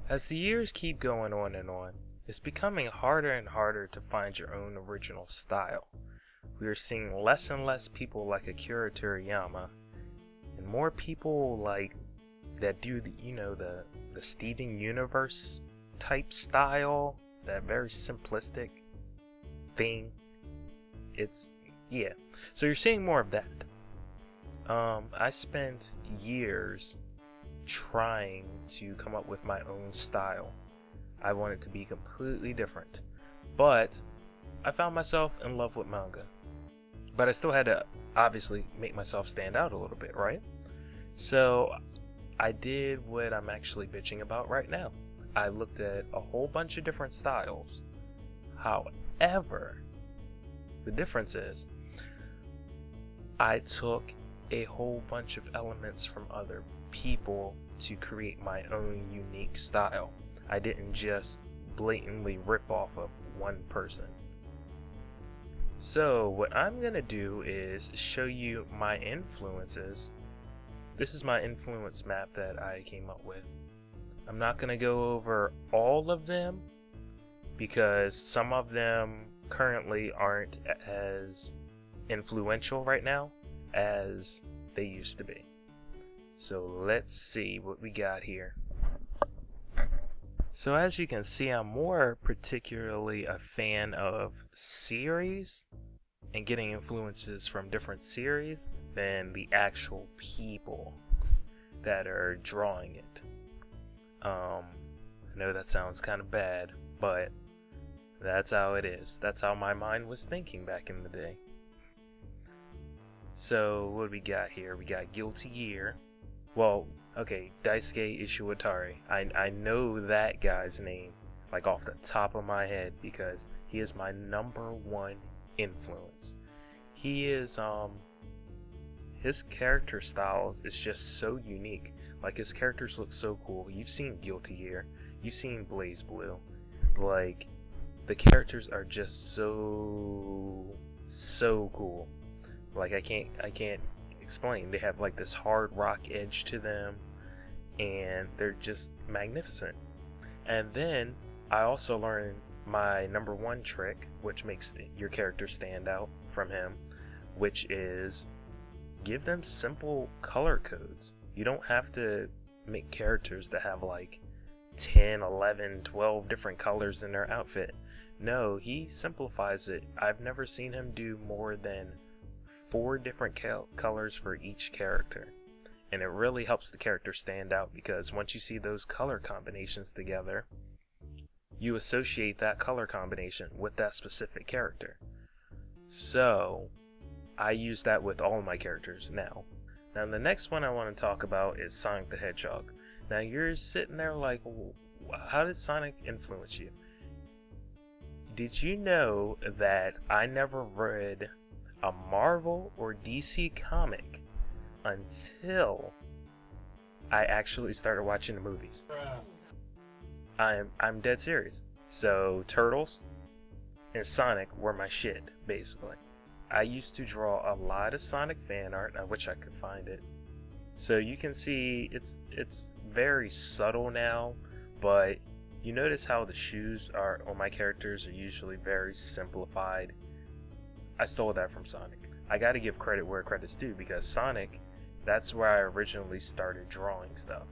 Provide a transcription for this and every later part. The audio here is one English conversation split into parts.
As the years keep going on and on, it's becoming harder and harder to find your own original style. We are seeing less and less people like Akira Toriyama, and more people like that do the Steven Universe type style, that very simplistic thing. It's yeah. So you're seeing more of that. I spent years trying to come up with my own style. I wanted to be completely different, but I found myself in love with manga. But I still had to obviously make myself stand out a little bit, right? So I did what I'm actually bitching about right now. I looked at a whole bunch of different styles. However, the difference is I took a whole bunch of elements from other people to create my own unique style. I didn't just blatantly rip off of one person. So what I'm gonna do is show you my influences. This is my influence map that I came up with. I'm not gonna go over all of them because some of them currently aren't as influential right now as they used to be. So let's see what we got here. So as you can see, I'm more particularly a fan of series and getting influences from different series than the actual people that are drawing it. I know that sounds kind of bad, but that's how it is. That's how my mind was thinking back in the day. So what do we got here? We got Guilty Gear. Well, okay, Daisuke Ishiwatari. I know that guy's name like off the top of my head because he is my #1 influence. He is his character styles is just so unique. Like his characters look so cool. You've seen Guilty Gear, you've seen Blaze Blue. Like the characters are just so cool. Like I can't explain. They have like this hard rock edge to them and they're just magnificent. And then I also learned my #1 trick, which makes your character stand out from him, which is give them simple color codes. You don't have to make characters that have like 10, 11, 12 different colors in their outfit. No, he simplifies it. I've never seen him do more than 4 different colors for each character. And it really helps the character stand out because once you see those color combinations together, you associate that color combination with that specific character. So I use that with all of my characters now. Now the next one I want to talk about is Sonic the Hedgehog. Now you're sitting there like, how did Sonic influence you? Did you know that I never read a Marvel or DC comic until I actually started watching the movies? I'm dead serious. So Turtles and Sonic were my shit, basically. I used to draw a lot of Sonic fan art. I wish I could find it. So you can see it's very subtle now, but you notice how the shoes are on my characters are usually very simplified. I stole that from Sonic. I gotta give credit where credit's due because Sonic, that's where I originally started drawing stuff.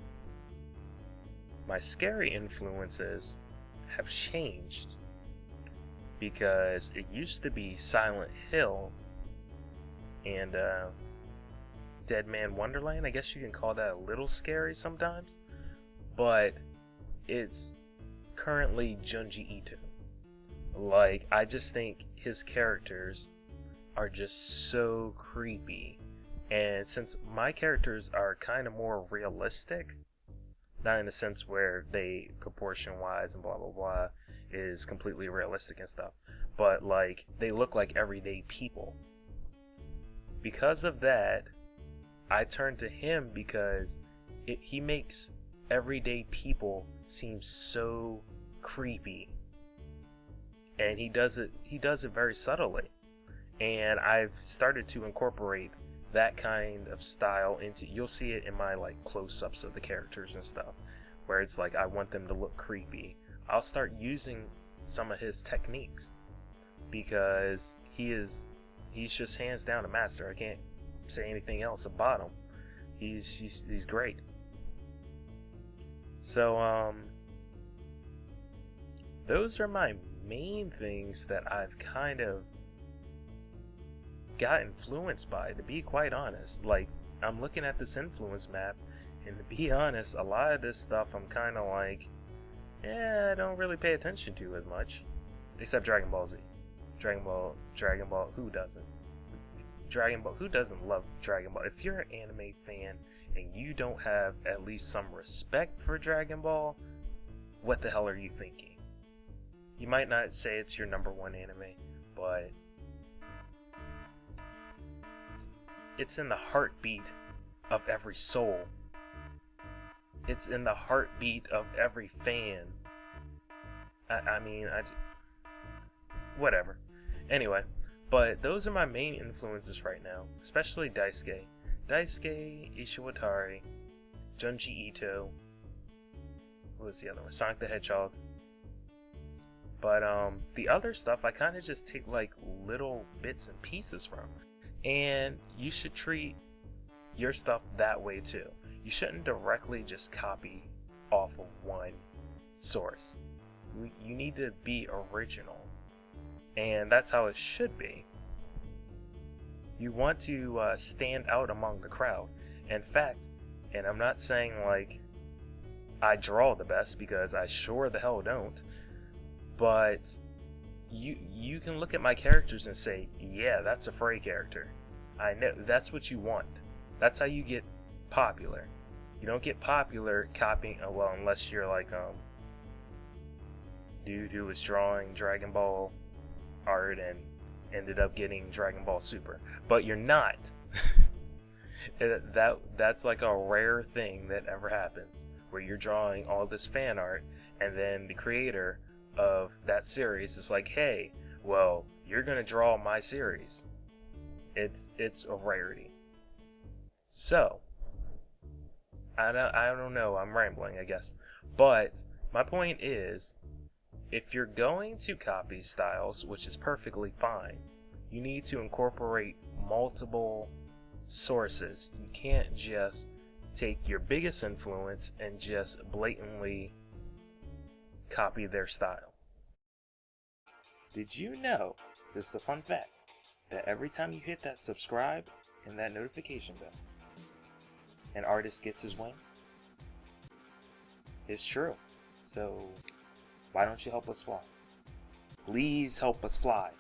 My scary influences have changed because it used to be Silent Hill and Dead Man Wonderland. I guess you can call that a little scary sometimes, but it's currently Junji Ito. Like, I just think his characters are just so creepy, and since my characters are kind of more realistic, not in the sense where they proportion wise and blah blah blah is completely realistic and stuff, but like they look like everyday people. Because of that, I turned to him because he makes everyday people seem so creepy, and he does it very subtly. And I've started to incorporate that kind of style into, you'll see it in my like close-ups of the characters and stuff, where it's like I want them to look creepy. I'll start using some of his techniques because he's just hands down a master. I can't say anything else about him. He's great. So those are my main things that I've kind of got influenced by, to be quite honest. Like, I'm looking at this influence map, and to be honest, a lot of this stuff I'm kind of like, I don't really pay attention to as much, except Dragon Ball Z. Dragon Ball, who doesn't? Who doesn't love Dragon Ball? If you're an anime fan and you don't have at least some respect for Dragon Ball, what the hell are you thinking? You might not say it's your #1 anime, but it's in the heartbeat of every soul. It's in the heartbeat of every fan. Whatever. Anyway, but those are my main influences right now, especially Daisuke. Daisuke, Ishiwatari, Junji Ito. What was the other one? Sonic the Hedgehog. But the other stuff I kind of just take like little bits and pieces from. And you should treat your stuff that way too. You shouldn't directly just copy off of one source. You need to be original. And that's how it should be. You want to stand out among the crowd. In fact, and I'm not saying like I draw the best, because I sure the hell don't, but you can look at my characters and say, yeah, that's a Frae character. I know that's what you want. That's how you get popular. You don't get popular copying, well, unless you're like dude who was drawing Dragon Ball art and ended up getting Dragon Ball Super. But you're not. That's like a rare thing that ever happens, where you're drawing all this fan art and then the creator of that series is like, hey, well, you're gonna draw my series. It's a rarity. So I don't know, I'm rambling, I guess. But my point is, if you're going to copy styles, which is perfectly fine, you need to incorporate multiple sources. You can't just take your biggest influence and just blatantly copy their style. Did you know, this is a fun fact, that every time you hit that subscribe and that notification bell, an artist gets his wings? It's true. So why don't you help us fly? Please help us fly.